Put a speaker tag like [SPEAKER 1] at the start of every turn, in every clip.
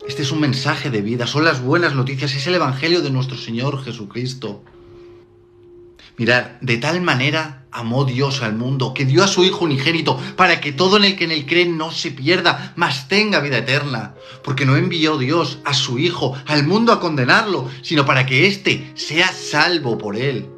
[SPEAKER 1] Este es un mensaje de vida, son las buenas noticias, es el Evangelio de nuestro Señor Jesucristo. Mirad, de tal manera amó Dios al mundo, que dio a su Hijo unigénito, para que todo en él cree no se pierda, mas tenga vida eterna. Porque no envió Dios a su Hijo al mundo a condenarlo, sino para que éste sea salvo por él.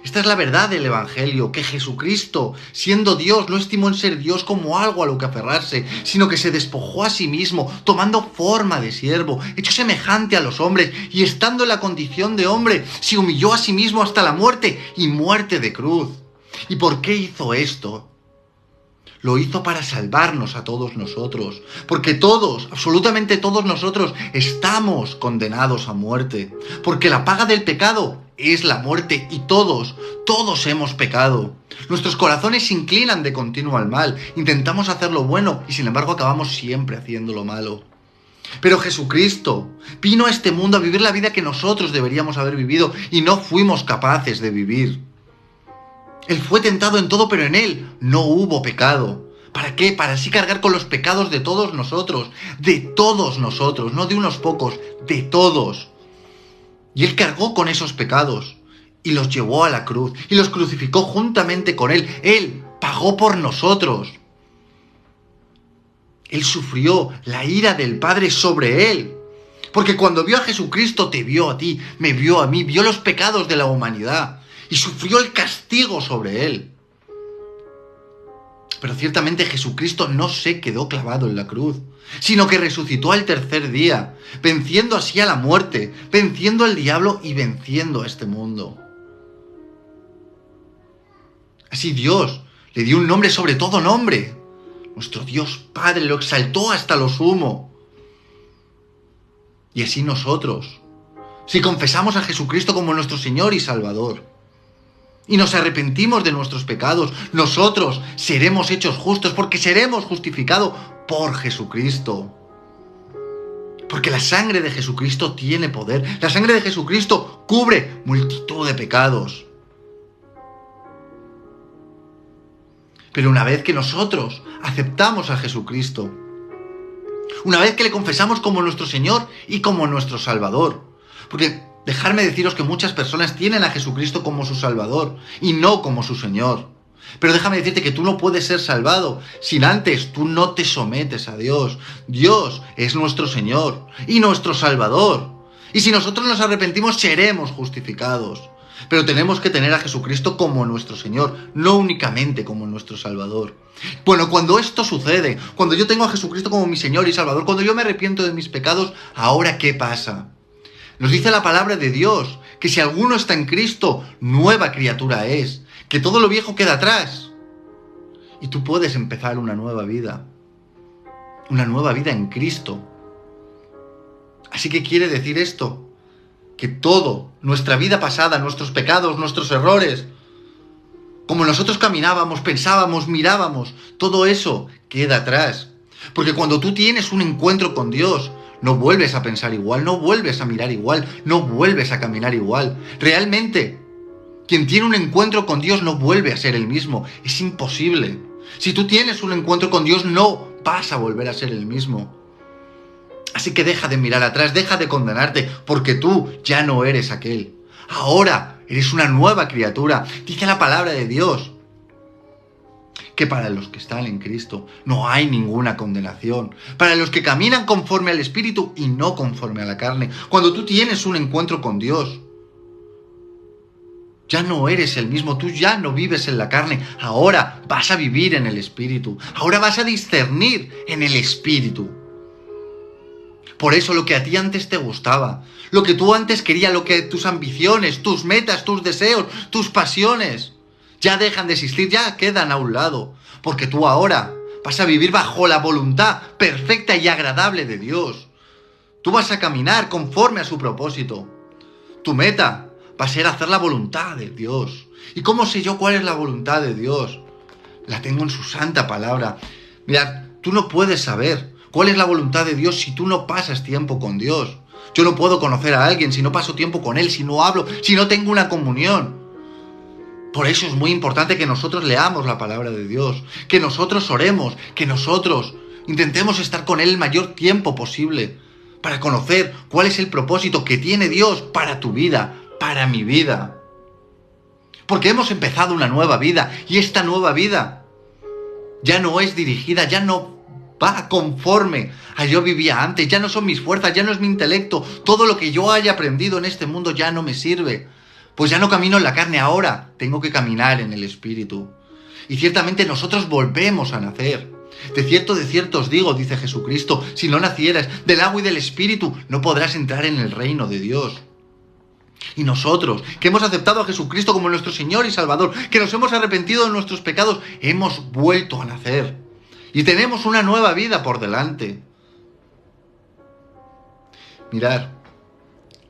[SPEAKER 1] Esta es la verdad del Evangelio, que Jesucristo, siendo Dios, no estimó en ser Dios como algo a lo que aferrarse, sino que se despojó a sí mismo, tomando forma de siervo, hecho semejante a los hombres, y estando en la condición de hombre, se humilló a sí mismo hasta la muerte, y muerte de cruz. ¿Y por qué hizo esto? Lo hizo para salvarnos a todos nosotros, porque todos, absolutamente todos nosotros, estamos condenados a muerte, porque la paga del pecado es la muerte y todos hemos pecado. Nuestros corazones se inclinan de continuo al mal, intentamos hacer lo bueno y sin embargo acabamos siempre haciendo lo malo. Pero Jesucristo vino a este mundo a vivir la vida que nosotros deberíamos haber vivido y no fuimos capaces de vivir. Él fue tentado en todo, pero en él no hubo pecado. ¿Para qué? Para así cargar con los pecados de todos nosotros, no de unos pocos, de todos. Y él cargó con esos pecados y los llevó a la cruz y los crucificó juntamente con él. Él pagó por nosotros. Él sufrió la ira del Padre sobre él. Porque cuando vio a Jesucristo, te vio a ti, me vio a mí, vio los pecados de la humanidad. Y sufrió el castigo sobre él. Pero ciertamente Jesucristo no se quedó clavado en la cruz, sino que resucitó al tercer día, venciendo así a la muerte, venciendo al diablo y venciendo a este mundo. Así Dios le dio un nombre sobre todo nombre. Nuestro Dios Padre lo exaltó hasta lo sumo. Y así nosotros, si confesamos a Jesucristo como nuestro Señor y Salvador, y nos arrepentimos de nuestros pecados, nosotros seremos hechos justos porque seremos justificados por Jesucristo. Porque la sangre de Jesucristo tiene poder. La sangre de Jesucristo cubre multitud de pecados. Pero una vez que nosotros aceptamos a Jesucristo, una vez que le confesamos como nuestro Señor y como nuestro Salvador, porque dejadme deciros que muchas personas tienen a Jesucristo como su Salvador y no como su Señor. Pero déjame decirte que tú no puedes ser salvado sin antes tú no te sometes a Dios. Dios es nuestro Señor y nuestro Salvador. Y si nosotros nos arrepentimos, seremos justificados. Pero tenemos que tener a Jesucristo como nuestro Señor, no únicamente como nuestro Salvador. Bueno, cuando esto sucede, cuando yo tengo a Jesucristo como mi Señor y Salvador, cuando yo me arrepiento de mis pecados, ¿ahora qué pasa? Nos dice la palabra de Dios que si alguno está en Cristo, nueva criatura es, que todo lo viejo queda atrás. Y tú puedes empezar una nueva vida en Cristo. Así que quiere decir esto, que todo, nuestra vida pasada, nuestros pecados, nuestros errores, como nosotros caminábamos, pensábamos, mirábamos, todo eso queda atrás. Porque cuando tú tienes un encuentro con Dios, no vuelves a pensar igual, no vuelves a mirar igual, no vuelves a caminar igual. Realmente, quien tiene un encuentro con Dios no vuelve a ser el mismo. Es imposible. Si tú tienes un encuentro con Dios, no vas a volver a ser el mismo. Así que deja de mirar atrás, deja de condenarte, porque tú ya no eres aquel. Ahora eres una nueva criatura. Dice la palabra de Dios que para los que están en Cristo no hay ninguna condenación. Para los que caminan conforme al Espíritu y no conforme a la carne. Cuando tú tienes un encuentro con Dios, ya no eres el mismo, tú ya no vives en la carne. Ahora vas a vivir en el Espíritu. Ahora vas a discernir en el Espíritu. Por eso lo que a ti antes te gustaba, lo que tú antes querías, lo que tus ambiciones, tus metas, tus deseos, tus pasiones, ya dejan de existir, ya quedan a un lado. Porque tú ahora vas a vivir bajo la voluntad perfecta y agradable de Dios. Tú vas a caminar conforme a su propósito. Tu meta va a ser hacer la voluntad de Dios. ¿Y cómo sé yo cuál es la voluntad de Dios? La tengo en su santa palabra. Mira, tú no puedes saber cuál es la voluntad de Dios si tú no pasas tiempo con Dios. Yo no puedo conocer a alguien si no paso tiempo con Él, si no hablo, si no tengo una comunión. Por eso es muy importante que nosotros leamos la palabra de Dios, que nosotros oremos, que nosotros intentemos estar con Él el mayor tiempo posible, para conocer cuál es el propósito que tiene Dios para tu vida, para mi vida. Porque hemos empezado una nueva vida y esta nueva vida ya no es dirigida, ya no va conforme a yo vivía antes, ya no son mis fuerzas, ya no es mi intelecto, todo lo que yo haya aprendido en este mundo ya no me sirve. Pues ya no camino en la carne, ahora tengo que caminar en el Espíritu. Y ciertamente nosotros volvemos a nacer. De cierto os digo, dice Jesucristo, si no nacieras del agua y del Espíritu, no podrás entrar en el reino de Dios. Y nosotros, que hemos aceptado a Jesucristo como nuestro Señor y Salvador, que nos hemos arrepentido de nuestros pecados, hemos vuelto a nacer. Y tenemos una nueva vida por delante. Mirad,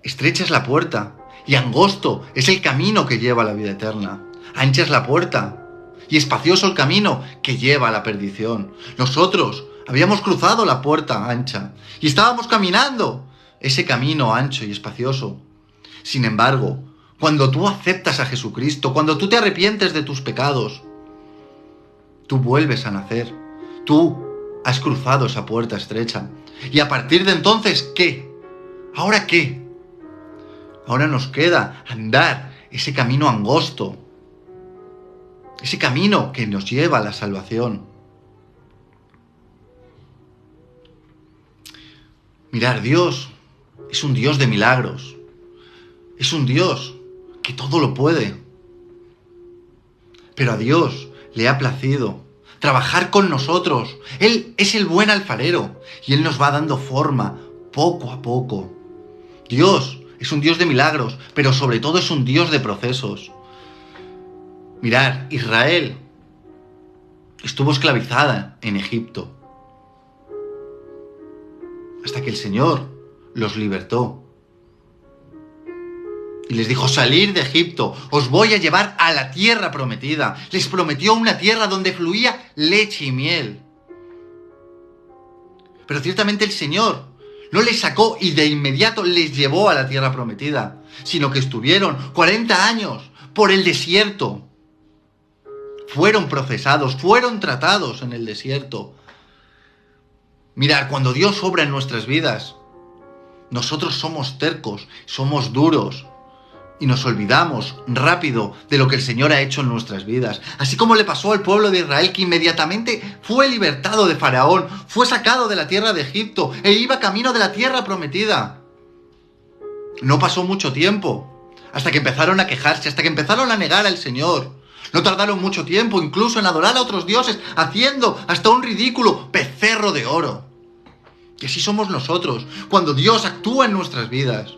[SPEAKER 1] estrecha es la puerta y angosto es el camino que lleva a la vida eterna. Ancha es la puerta y espacioso el camino que lleva a la perdición. Nosotros habíamos cruzado la puerta ancha y estábamos caminando ese camino ancho y espacioso. Sin embargo, cuando tú aceptas a Jesucristo, cuando tú te arrepientes de tus pecados, tú vuelves a nacer. Tú has cruzado esa puerta estrecha. Y a partir de entonces, ¿qué? ¿Ahora qué? Ahora nos queda andar ese camino angosto, ese camino que nos lleva a la salvación. Mirad, Dios es un Dios de milagros. Es un Dios que todo lo puede. Pero a Dios le ha placido trabajar con nosotros. Él es el buen alfarero y Él nos va dando forma poco a poco. Dios es un Dios de milagros, pero sobre todo es un Dios de procesos. Mirad, Israel estuvo esclavizada en Egipto hasta que el Señor los libertó. Y les dijo, salir de Egipto, os voy a llevar a la tierra prometida. Les prometió una tierra donde fluía leche y miel. Pero ciertamente el Señor no les sacó y de inmediato les llevó a la tierra prometida, sino que estuvieron 40 años por el desierto. Fueron procesados, fueron tratados en el desierto. Mirad, cuando Dios obra en nuestras vidas, nosotros somos tercos, somos duros y nos olvidamos rápido de lo que el Señor ha hecho en nuestras vidas. Así como le pasó al pueblo de Israel, que inmediatamente fue libertado de Faraón, fue sacado de la tierra de Egipto e iba camino de la tierra prometida. No pasó mucho tiempo hasta que empezaron a quejarse, hasta que empezaron a negar al Señor. No tardaron mucho tiempo incluso en adorar a otros dioses, haciendo hasta un ridículo becerro de oro. Y así somos nosotros, cuando Dios actúa en nuestras vidas.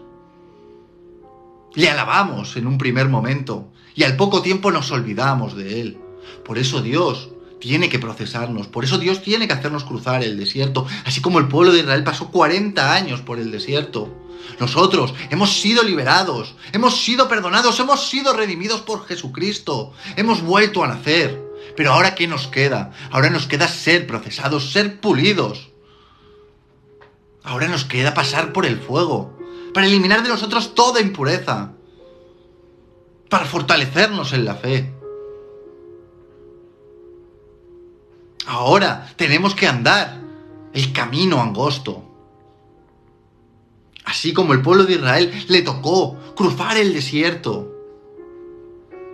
[SPEAKER 1] Le alabamos en un primer momento y al poco tiempo nos olvidamos de Él. Por eso Dios tiene que procesarnos, por eso Dios tiene que hacernos cruzar el desierto, así como el pueblo de Israel pasó 40 años por el desierto. Nosotros hemos sido liberados, hemos sido perdonados, hemos sido redimidos por Jesucristo, hemos vuelto a nacer. Pero ahora ¿qué nos queda? Ahora nos queda ser procesados, ser pulidos. Ahora nos queda pasar por el fuego, para eliminar de nosotros toda impureza, para fortalecernos en la fe. Ahora tenemos que andar el camino angosto. Así como el pueblo de Israel le tocó cruzar el desierto.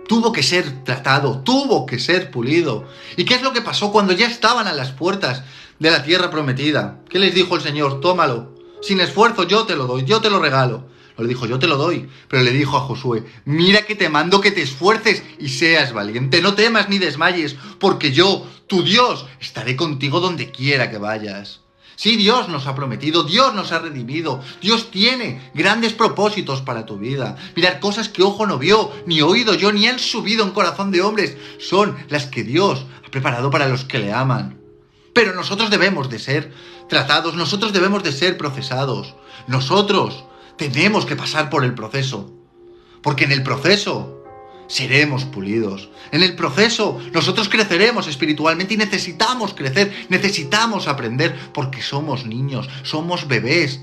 [SPEAKER 1] Tuvo que ser tratado, tuvo que ser pulido. ¿Y qué es lo que pasó cuando ya estaban a las puertas de la tierra prometida? ¿Qué les dijo el Señor? Tómalo. Sin esfuerzo yo te lo doy, yo te lo regalo. No le dijo, yo te lo doy, pero le dijo a Josué, mira que te mando que te esfuerces y seas valiente, no temas ni desmayes, porque yo, tu Dios, estaré contigo donde quiera que vayas. Sí, Dios nos ha prometido, Dios nos ha redimido, Dios tiene grandes propósitos para tu vida. Mirad, cosas que ojo no vio, ni oído yo, ni han subido en corazón de hombres, son las que Dios ha preparado para los que le aman. Pero nosotros debemos de ser tratados, nosotros debemos de ser procesados. Nosotros tenemos que pasar por el proceso, porque en el proceso seremos pulidos. En el proceso nosotros creceremos espiritualmente y necesitamos crecer, necesitamos aprender, porque somos niños, somos bebés,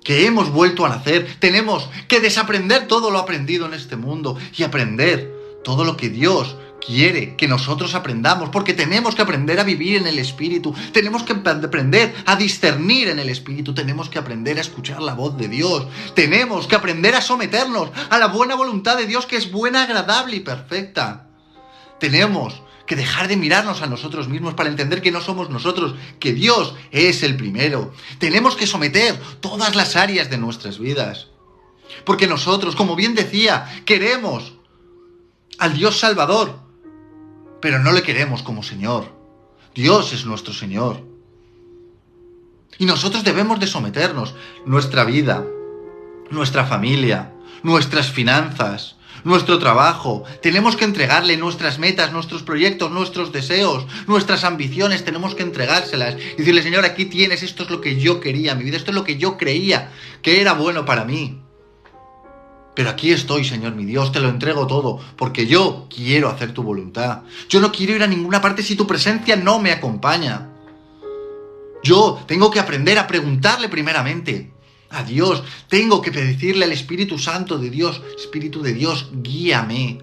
[SPEAKER 1] que hemos vuelto a nacer. Tenemos que desaprender todo lo aprendido en este mundo y aprender todo lo que Dios quiere que nosotros aprendamos, porque tenemos que aprender a vivir en el Espíritu, tenemos que aprender a discernir en el Espíritu, tenemos que aprender a escuchar la voz de Dios, tenemos que aprender a someternos a la buena voluntad de Dios, que es buena, agradable y perfecta. Tenemos que dejar de mirarnos a nosotros mismos para entender que no somos nosotros, que Dios es el primero. Tenemos que someter todas las áreas de nuestras vidas, porque nosotros, como bien decía, queremos al Dios Salvador, pero no le queremos como Señor. Dios es nuestro Señor. Y nosotros debemos de someternos nuestra vida, nuestra familia, nuestras finanzas, nuestro trabajo. Tenemos que entregarle nuestras metas, nuestros proyectos, nuestros deseos, nuestras ambiciones. Tenemos que entregárselas y decirle: Señor, aquí tienes, esto es lo que yo quería en mi vida, esto es lo que yo creía que era bueno para mí. Pero aquí estoy, Señor mi Dios, te lo entrego todo, porque yo quiero hacer tu voluntad. Yo no quiero ir a ninguna parte si tu presencia no me acompaña. Yo tengo que aprender a preguntarle primeramente a Dios. Tengo que decirle al Espíritu Santo de Dios: Espíritu de Dios, guíame.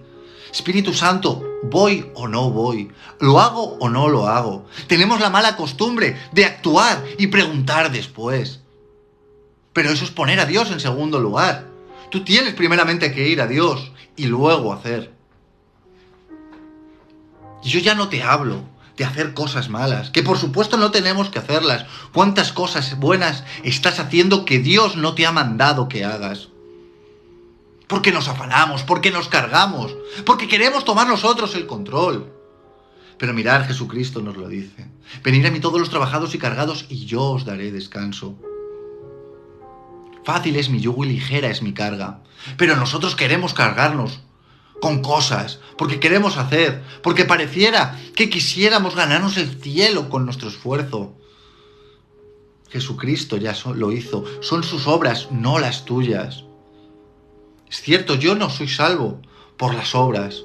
[SPEAKER 1] Espíritu Santo, ¿voy o no voy? ¿Lo hago o no lo hago? Tenemos la mala costumbre de actuar y preguntar después. Pero eso es poner a Dios en segundo lugar. Tú tienes primeramente que ir a Dios y luego hacer. Y yo ya no te hablo de hacer cosas malas, que por supuesto no tenemos que hacerlas. ¿Cuántas cosas buenas estás haciendo que Dios no te ha mandado que hagas? Porque nos afanamos, porque nos cargamos, porque queremos tomar nosotros el control. Pero mirad, Jesucristo nos lo dice: venid a mí todos los trabajados y cargados y yo os daré descanso. Fácil es mi yugo y ligera es mi carga. Pero nosotros queremos cargarnos con cosas, porque queremos hacer, porque pareciera que quisiéramos ganarnos el cielo con nuestro esfuerzo. Jesucristo ya lo hizo. Son sus obras, no las tuyas. Es cierto, yo no soy salvo por las obras.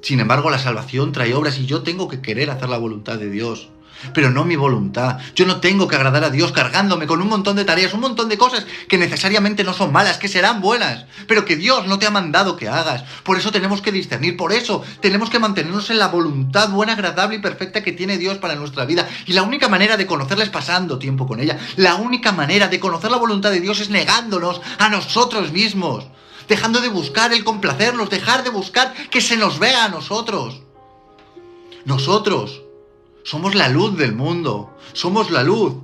[SPEAKER 1] Sin embargo, la salvación trae obras y yo tengo que querer hacer la voluntad de Dios. Pero no mi voluntad. Yo no tengo que agradar a Dios cargándome con un montón de tareas, un montón de cosas que necesariamente no son malas, que serán buenas, pero que Dios no te ha mandado que hagas. Por eso tenemos que discernir, por eso tenemos que mantenernos en la voluntad buena, agradable y perfecta que tiene Dios para nuestra vida. Y la única manera de conocerla es pasando tiempo con ella. La única manera de conocer la voluntad de Dios es negándonos a nosotros mismos, dejando de buscar el complacernos, dejar de buscar que se nos vea a nosotros. Nosotros somos la luz del mundo, somos la luz.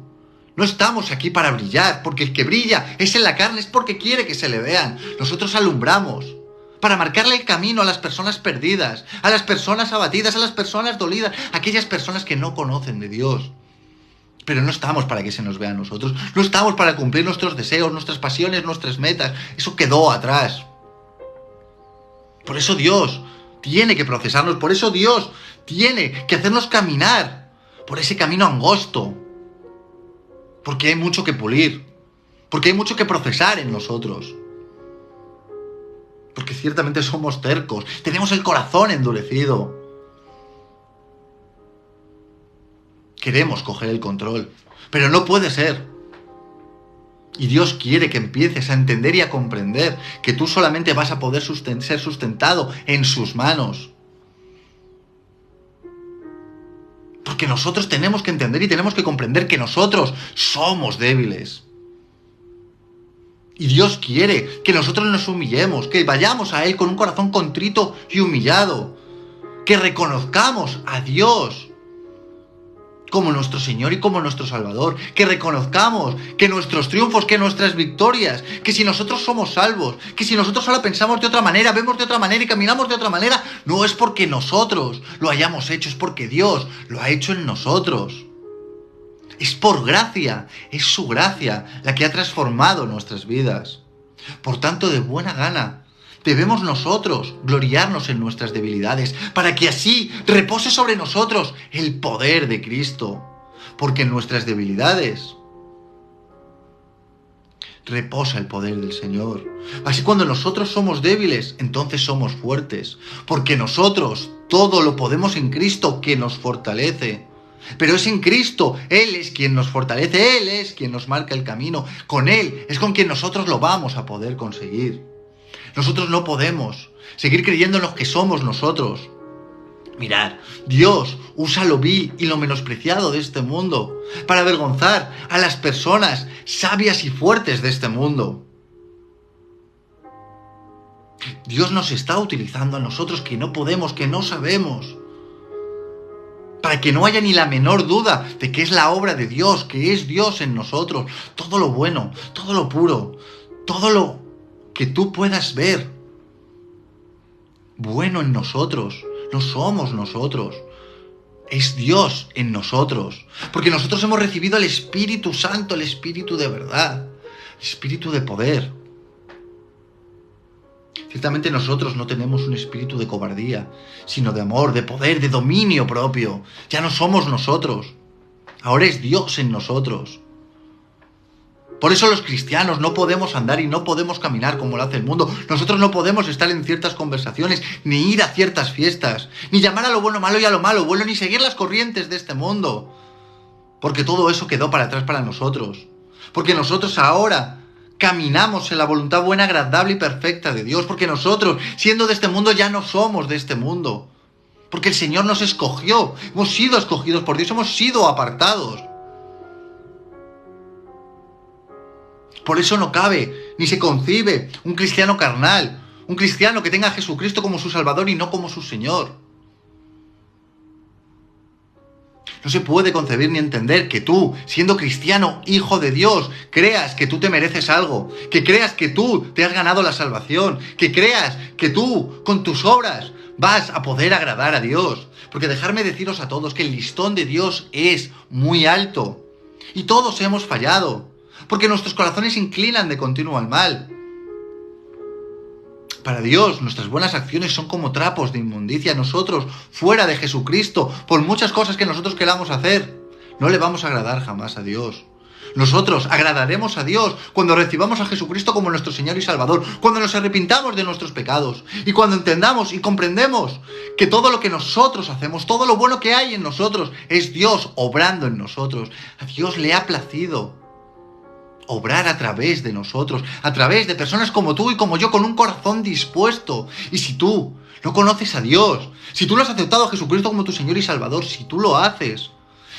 [SPEAKER 1] No estamos aquí para brillar, porque el que brilla es en la carne, es porque quiere que se le vean. Nosotros alumbramos para marcarle el camino a las personas perdidas, a las personas abatidas, a las personas dolidas, a aquellas personas que no conocen de Dios. Pero no estamos para que se nos vea a nosotros, no estamos para cumplir nuestros deseos, nuestras pasiones, nuestras metas. Eso quedó atrás. Por eso Dios tiene que procesarnos, por eso Dios tiene que hacernos caminar por ese camino angosto, porque hay mucho que pulir, porque hay mucho que procesar en nosotros, porque ciertamente somos tercos, tenemos el corazón endurecido, queremos coger el control, pero no puede ser. Y Dios quiere que empieces a entender y a comprender que tú solamente vas a poder ser sustentado en sus manos. Porque nosotros tenemos que entender y tenemos que comprender que nosotros somos débiles. Y Dios quiere que nosotros nos humillemos, que vayamos a Él con un corazón contrito y humillado, que reconozcamos a Dios como nuestro Señor y como nuestro Salvador, que reconozcamos que nuestros triunfos, que nuestras victorias, que si nosotros somos salvos, que si nosotros solo pensamos de otra manera, vemos de otra manera y caminamos de otra manera, no es porque nosotros lo hayamos hecho, es porque Dios lo ha hecho en nosotros. Es por gracia, es su gracia la que ha transformado nuestras vidas. Por tanto, de buena gana, debemos nosotros gloriarnos en nuestras debilidades, para que así repose sobre nosotros el poder de Cristo. Porque en nuestras debilidades reposa el poder del Señor. Así cuando nosotros somos débiles, entonces somos fuertes. Porque nosotros todo lo podemos en Cristo que nos fortalece. Pero es en Cristo, Él es quien nos fortalece, Él es quien nos marca el camino. Con Él es con quien nosotros lo vamos a poder conseguir. Nosotros no podemos seguir creyéndonos que somos nosotros Mirad, Dios usa lo vil y lo menospreciado de este mundo para avergonzar a las personas sabias y fuertes de este mundo. Dios nos está utilizando a nosotros que no podemos, que no sabemos, para que no haya ni la menor duda de que es la obra de Dios, que es Dios en nosotros. Todo lo bueno, todo lo puro, todo lo que tú puedas ver bueno en nosotros, no somos nosotros. Es Dios en nosotros, porque nosotros hemos recibido el Espíritu Santo, el Espíritu de verdad, el Espíritu de poder. Ciertamente nosotros no tenemos un espíritu de cobardía, sino de amor, de poder, de dominio propio. Ya no somos nosotros, ahora es Dios en nosotros. Por eso los cristianos no podemos andar y no podemos caminar como lo hace el mundo. Nosotros no podemos estar en ciertas conversaciones, ni ir a ciertas fiestas, ni llamar a lo bueno malo y a lo malo bueno, ni seguir las corrientes de este mundo. Porque todo eso quedó para atrás para nosotros. Porque nosotros ahora caminamos en la voluntad buena, agradable y perfecta de Dios. Porque nosotros, siendo de este mundo, ya no somos de este mundo. Porque el Señor nos escogió. Hemos sido escogidos por Dios, hemos sido apartados. Por eso no cabe, ni se concibe un cristiano carnal, un cristiano que tenga a Jesucristo como su Salvador y no como su Señor. No se puede concebir ni entender que tú, siendo cristiano, hijo de Dios, creas que tú te mereces algo, que creas que tú te has ganado la salvación, que creas que tú, con tus obras, vas a poder agradar a Dios. Porque dejarme deciros a todos que el listón de Dios es muy alto. Y todos hemos fallado, porque nuestros corazones se inclinan de continuo al mal. Para Dios, nuestras buenas acciones son como trapos de inmundicia. Nosotros, fuera de Jesucristo, por muchas cosas que nosotros queramos hacer, no le vamos a agradar jamás a Dios. Nosotros agradaremos a Dios cuando recibamos a Jesucristo como nuestro Señor y Salvador, cuando nos arrepintamos de nuestros pecados y cuando entendamos y comprendemos que todo lo que nosotros hacemos, todo lo bueno que hay en nosotros, es Dios obrando en nosotros. A Dios le ha placido obrar a través de nosotros, a través de personas como tú y como yo, con un corazón dispuesto. Y si tú no conoces a Dios, si tú no has aceptado a Jesucristo como tu Señor y Salvador, si tú lo haces,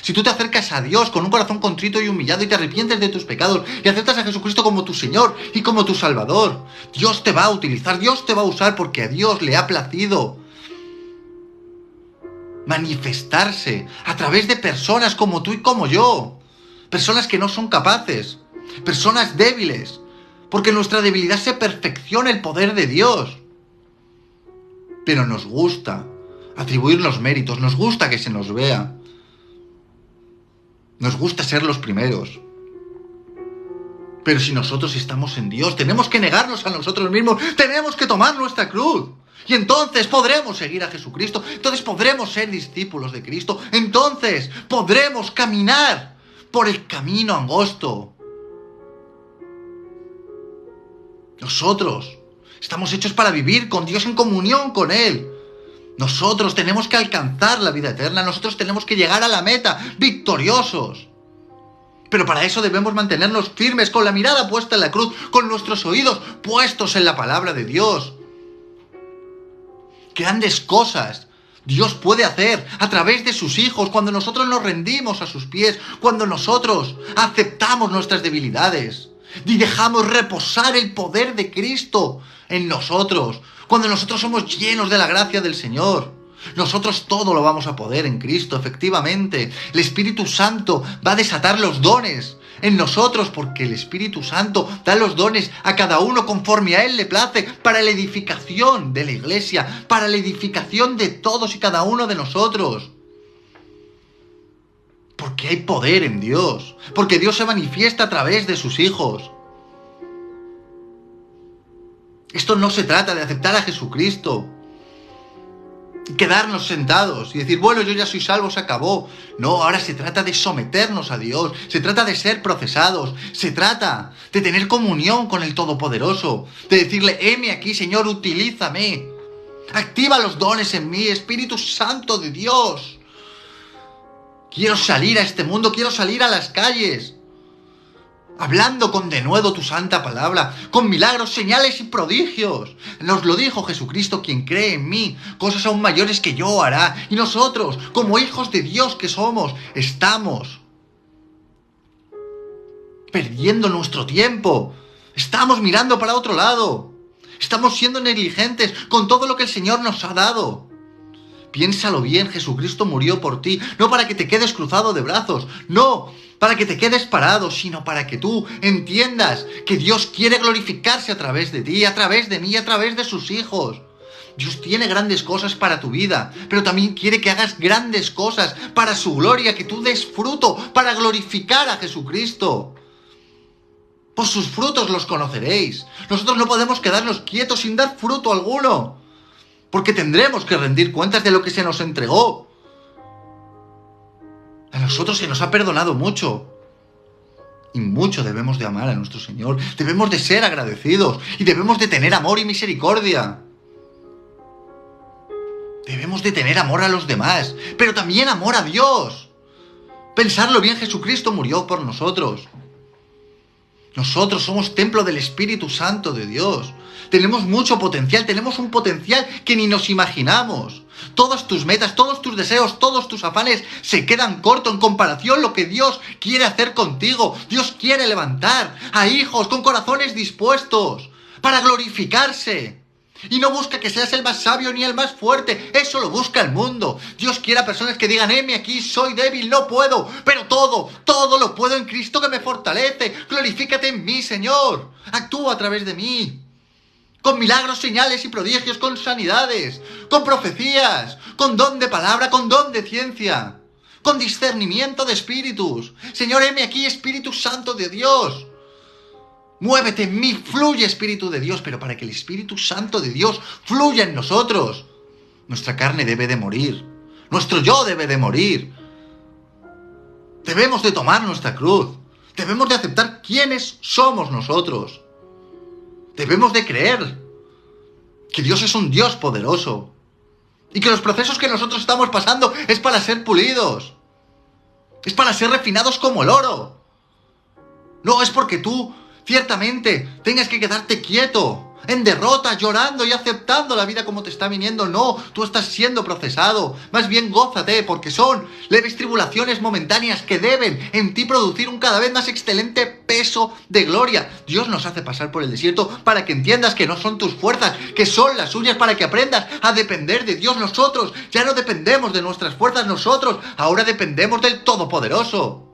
[SPEAKER 1] si tú te acercas a Dios con un corazón contrito y humillado y te arrepientes de tus pecados y aceptas a Jesucristo como tu Señor y como tu Salvador, Dios te va a utilizar, Dios te va a usar, porque a Dios le ha placido manifestarse a través de personas como tú y como yo, personas que no son capaces, personas débiles, porque en nuestra debilidad se perfecciona el poder de Dios. Pero nos gusta atribuirnos méritos, nos gusta que se nos vea, nos gusta ser los primeros. Pero si nosotros estamos en Dios, tenemos que negarnos a nosotros mismos, tenemos que tomar nuestra cruz. Y entonces podremos seguir a Jesucristo, entonces podremos ser discípulos de Cristo, entonces podremos caminar por el camino angosto. Nosotros estamos hechos para vivir con Dios, en comunión con Él. Nosotros tenemos que alcanzar la vida eterna, nosotros tenemos que llegar a la meta victoriosos. Pero para eso debemos mantenernos firmes, con la mirada puesta en la cruz, con nuestros oídos puestos en la palabra de Dios. Grandes cosas Dios puede hacer a través de sus hijos cuando nosotros nos rendimos a sus pies, cuando nosotros aceptamos nuestras debilidades y dejamos reposar el poder de Cristo en nosotros, cuando nosotros somos llenos de la gracia del Señor. Nosotros todo lo vamos a poder en Cristo, efectivamente. El Espíritu Santo va a desatar los dones en nosotros, porque el Espíritu Santo da los dones a cada uno conforme a Él le place, para la edificación de la iglesia, para la edificación de todos y cada uno de nosotros. Porque hay poder en Dios, porque Dios se manifiesta a través de sus hijos. Esto no se trata de aceptar a Jesucristo, quedarnos sentados y decir, bueno, yo ya soy salvo, se acabó. No, ahora se trata de someternos a Dios, se trata de ser procesados, se trata de tener comunión con el Todopoderoso, de decirle, heme aquí, Señor, utilízame, activa los dones en mí, Espíritu Santo de Dios. Quiero salir a este mundo, quiero salir a las calles, hablando con denuedo tu santa palabra, con milagros, señales y prodigios. Nos lo dijo Jesucristo: quien cree en mí, cosas aún mayores que yo hará. Y nosotros, como hijos de Dios que somos, estamos perdiendo nuestro tiempo. Estamos mirando para otro lado. Estamos siendo negligentes con todo lo que el Señor nos ha dado. Piénsalo bien, Jesucristo murió por ti, no para que te quedes cruzado de brazos, no para que te quedes parado, sino para que tú entiendas que Dios quiere glorificarse a través de ti, a través de mí, a través de sus hijos. Dios tiene grandes cosas para tu vida, pero también quiere que hagas grandes cosas para su gloria, que tú des fruto para glorificar a Jesucristo. Por sus frutos los conoceréis. Nosotros no podemos quedarnos quietos sin dar fruto alguno, porque tendremos que rendir cuentas de lo que se nos entregó. A nosotros se nos ha perdonado mucho. Y mucho debemos de amar a nuestro Señor. Debemos de ser agradecidos. Y debemos de tener amor y misericordia. Debemos de tener amor a los demás, pero también amor a Dios. Pensarlo bien, Jesucristo murió por nosotros. Nosotros somos templo del Espíritu Santo de Dios. Tenemos mucho potencial, tenemos un potencial que ni nos imaginamos. Todas tus metas, todos tus deseos, todos tus afanes se quedan cortos en comparación a lo que Dios quiere hacer contigo. Dios quiere levantar a hijos con corazones dispuestos para glorificarse. Y no busca que seas el más sabio ni el más fuerte. Eso lo busca el mundo. Dios quiere a personas que digan: heme aquí, soy débil, no puedo, pero todo lo puedo en Cristo que me fortalece. Glorifícate en mí, Señor. Actúa a través de mí. Con milagros, señales y prodigios, con sanidades, con profecías, con don de palabra, con don de ciencia, con discernimiento de espíritus. Señor, heme aquí, Espíritu Santo de Dios. Muévete en mí, fluye Espíritu de Dios, pero para que el Espíritu Santo de Dios fluya en nosotros, nuestra carne debe de morir, nuestro yo debe de morir. Debemos de tomar nuestra cruz, debemos de aceptar quiénes somos nosotros. Debemos de creer que Dios es un Dios poderoso y que los procesos que nosotros estamos pasando es para ser pulidos, es para ser refinados como el oro. No es porque tú ciertamente tengas que quedarte quieto, en derrota, llorando y aceptando la vida como te está viniendo. No, tú estás siendo procesado. Más bien gózate, porque son leves tribulaciones momentáneas que deben en ti producir un cada vez más excelente peso de gloria. Dios nos hace pasar por el desierto para que entiendas que no son tus fuerzas, que son las suyas, para que aprendas a depender de Dios. Nosotros ya no dependemos de nuestras fuerzas, nosotros ahora dependemos del Todopoderoso.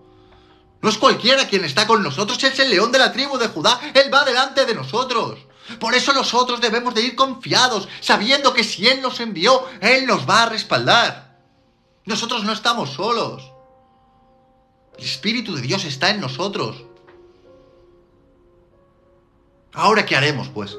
[SPEAKER 1] No es cualquiera quien está con nosotros, es el león de la tribu de Judá. Él va delante de nosotros. Por eso nosotros debemos de ir confiados, sabiendo que si Él nos envió, Él nos va a respaldar. Nosotros no estamos solos. El Espíritu de Dios está en nosotros. ¿Ahora qué haremos, pues?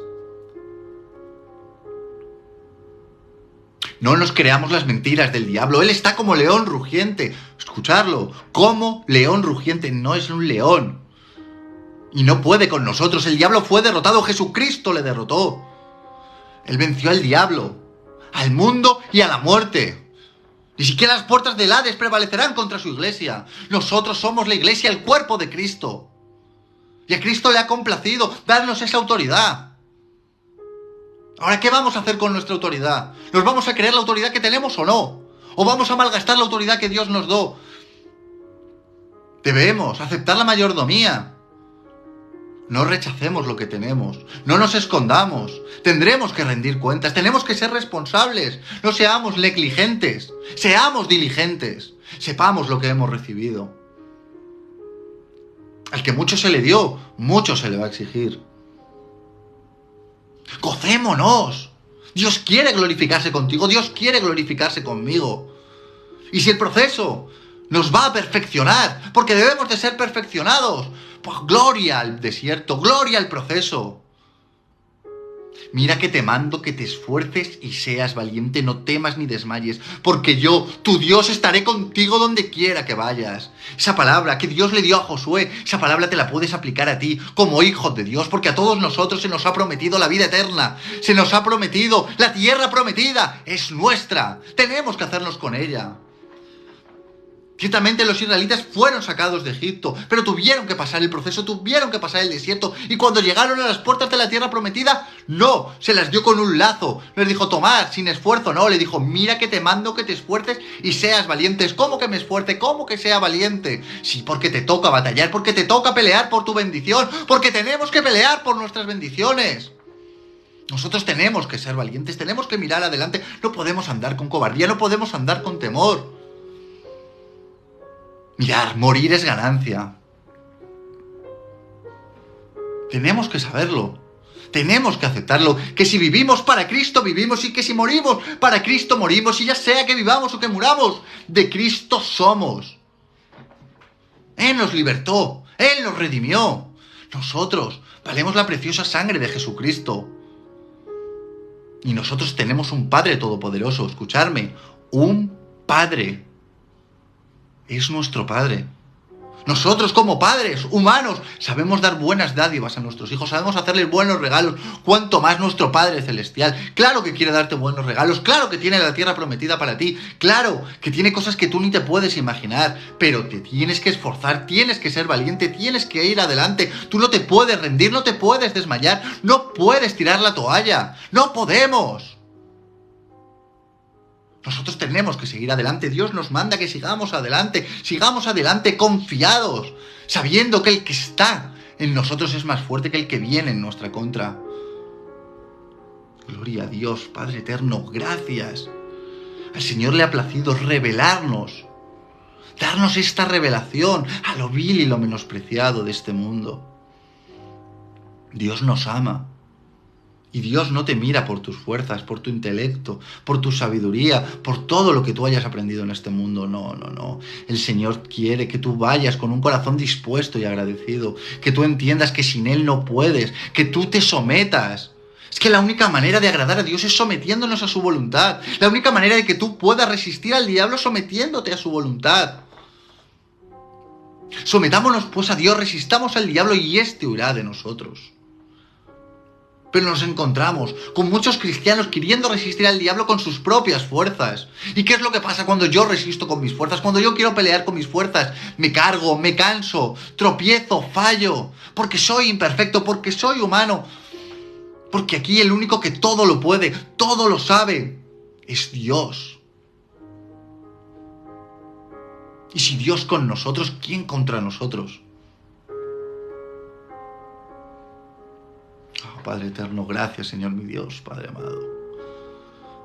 [SPEAKER 1] No nos creamos las mentiras del diablo. Él está como león rugiente. Escucharlo, como león rugiente. No es un león. Y no puede con nosotros. El diablo fue derrotado. Jesucristo le derrotó. Él venció al diablo, al mundo y a la muerte. Ni siquiera las puertas del Hades prevalecerán contra su iglesia. Nosotros somos la iglesia, el cuerpo de Cristo. Y a Cristo le ha complacido darnos esa autoridad. Ahora, ¿qué vamos a hacer con nuestra autoridad? ¿Nos vamos a creer la autoridad que tenemos o no? ¿O vamos a malgastar la autoridad que Dios nos dio? Debemos aceptar la mayordomía. No rechacemos lo que tenemos. No nos escondamos. Tendremos que rendir cuentas. Tenemos que ser responsables. No seamos negligentes. Seamos diligentes. Sepamos lo que hemos recibido. Al que mucho se le dio, mucho se le va a exigir. Gocémonos. Dios quiere glorificarse contigo. Dios quiere glorificarse conmigo. Y si el proceso nos va a perfeccionar, porque debemos de ser perfeccionados, pues gloria al desierto, gloria al proceso. Mira que te mando que te esfuerces y seas valiente, no temas ni desmayes, porque yo, tu Dios, estaré contigo donde quiera que vayas. Esa palabra que Dios le dio a Josué, esa palabra te la puedes aplicar a ti como hijo de Dios, porque a todos nosotros se nos ha prometido la vida eterna, se nos ha prometido la tierra prometida, es nuestra, tenemos que hacernos con ella. Ciertamente los israelitas fueron sacados de Egipto, pero tuvieron que pasar el proceso, tuvieron que pasar el desierto, y cuando llegaron a las puertas de la tierra prometida, no, se las dio con un lazo, les dijo, tomad, sin esfuerzo, no, le dijo, mira que te mando que te esfuerces y seas valientes. ¿Cómo que me esfuerce? ¿Cómo que sea valiente? Sí, porque te toca batallar, porque te toca pelear por tu bendición, porque tenemos que pelear por nuestras bendiciones. Nosotros tenemos que ser valientes, tenemos que mirar adelante, no podemos andar con cobardía, no podemos andar con temor. Mirad, morir es ganancia. Tenemos que saberlo. Tenemos que aceptarlo. Que si vivimos para Cristo, vivimos. Y que si morimos para Cristo, morimos. Y ya sea que vivamos o que muramos, de Cristo somos. Él nos libertó. Él nos redimió. Nosotros valemos la preciosa sangre de Jesucristo. Y nosotros tenemos un Padre todopoderoso. Escuchadme. Un Padre. Es nuestro Padre. Nosotros como padres humanos sabemos dar buenas dádivas a nuestros hijos, sabemos hacerles buenos regalos, cuanto más nuestro Padre Celestial. Claro que quiere darte buenos regalos, claro que tiene la tierra prometida para ti, claro que tiene cosas que tú ni te puedes imaginar, pero te tienes que esforzar, tienes que ser valiente, tienes que ir adelante. Tú no te puedes rendir, no te puedes desmayar, no puedes tirar la toalla, no podemos. Nosotros tenemos que seguir adelante. Dios nos manda que sigamos adelante confiados, sabiendo que el que está en nosotros es más fuerte que el que viene en nuestra contra. Gloria a Dios, Padre eterno, gracias. Al Señor le ha placido revelarnos, darnos esta revelación a lo vil y lo menospreciado de este mundo. Dios nos ama. Y Dios no te mira por tus fuerzas, por tu intelecto, por tu sabiduría, por todo lo que tú hayas aprendido en este mundo. No, no, no. El Señor quiere que tú vayas con un corazón dispuesto y agradecido, que tú entiendas que sin Él no puedes, que tú te sometas. Es que la única manera de agradar a Dios es sometiéndonos a su voluntad. La única manera de que tú puedas resistir al diablo es sometiéndote a su voluntad. Sometámonos pues a Dios, resistamos al diablo y éste huirá de nosotros. Pero nos encontramos con muchos cristianos queriendo resistir al diablo con sus propias fuerzas. ¿Y qué es lo que pasa cuando yo resisto con mis fuerzas? Cuando yo quiero pelear con mis fuerzas, me cargo, me canso, tropiezo, fallo, porque soy imperfecto, porque soy humano. Porque aquí el único que todo lo puede, todo lo sabe, es Dios. Y si Dios con nosotros, ¿quién contra nosotros? Padre eterno, gracias, Señor mi Dios, Padre amado.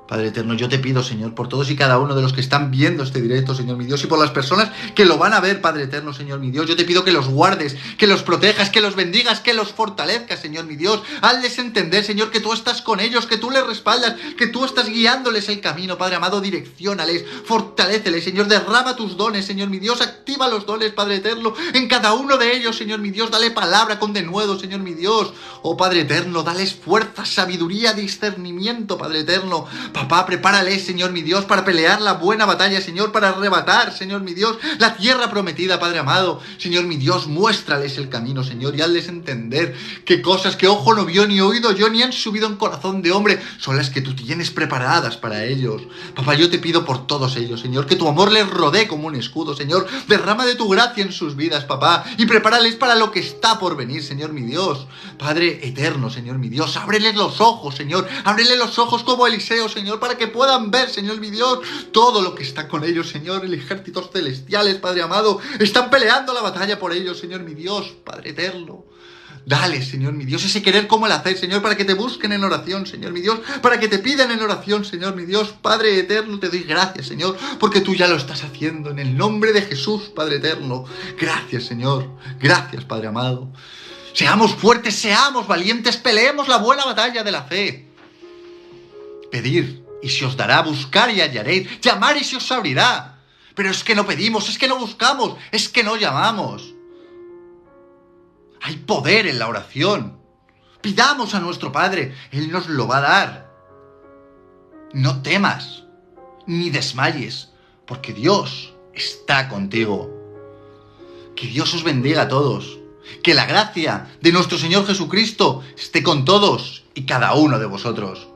[SPEAKER 1] Padre eterno, yo te pido, Señor, por todos y cada uno de los que están viendo este directo, Señor mi Dios, y por las personas que lo van a ver, Padre eterno, Señor mi Dios, yo te pido que los guardes, que los protejas, que los bendigas, que los fortalezcas, Señor mi Dios. Hazles entender, Señor, que tú estás con ellos, que tú les respaldas, que tú estás guiándoles el camino, Padre amado, direcciónales, fortaléceles, Señor, derrama tus dones, Señor mi Dios, activa los dones, Padre eterno, en cada uno de ellos, Señor mi Dios, dale palabra con denuedo, Señor mi Dios. Oh Padre eterno, dales fuerza, sabiduría, discernimiento, Padre eterno. Papá, prepárales, Señor mi Dios, para pelear la buena batalla, Señor, para arrebatar, Señor mi Dios, la tierra prometida, Padre amado. Señor mi Dios, muéstrales el camino, Señor, y hazles entender que cosas que ojo no vio, ni oído yo, ni han subido en corazón de hombre, son las que tú tienes preparadas para ellos. Papá, yo te pido por todos ellos, Señor, que tu amor les rodee como un escudo, Señor. Derrama de tu gracia en sus vidas, papá, y prepárales para lo que está por venir, Señor mi Dios. Padre eterno, Señor mi Dios, ábreles los ojos, Señor, ábreles los ojos como Eliseo, Señor, para que puedan ver, Señor mi Dios, todo lo que está con ellos, Señor. El ejércitos celestiales, Padre amado, están peleando la batalla por ellos, Señor mi Dios, Padre eterno. Dale, Señor mi Dios, ese querer como el hacer, Señor, para que te busquen en oración, Señor mi Dios, para que te pidan en oración, Señor mi Dios. Padre eterno, te doy gracias, Señor, porque tú ya lo estás haciendo, en el nombre de Jesús, Padre eterno. Gracias, Señor, gracias, Padre amado. Seamos fuertes, seamos valientes, peleemos la buena batalla de la fe. Pedir y se os dará, buscar y hallaréis, llamar y se os abrirá. Pero es que no pedimos, es que no buscamos, es que no llamamos. Hay poder en la oración. Pidamos a nuestro Padre, Él nos lo va a dar. No temas, ni desmayes, porque Dios está contigo. Que Dios os bendiga a todos. Que la gracia de nuestro Señor Jesucristo esté con todos y cada uno de vosotros.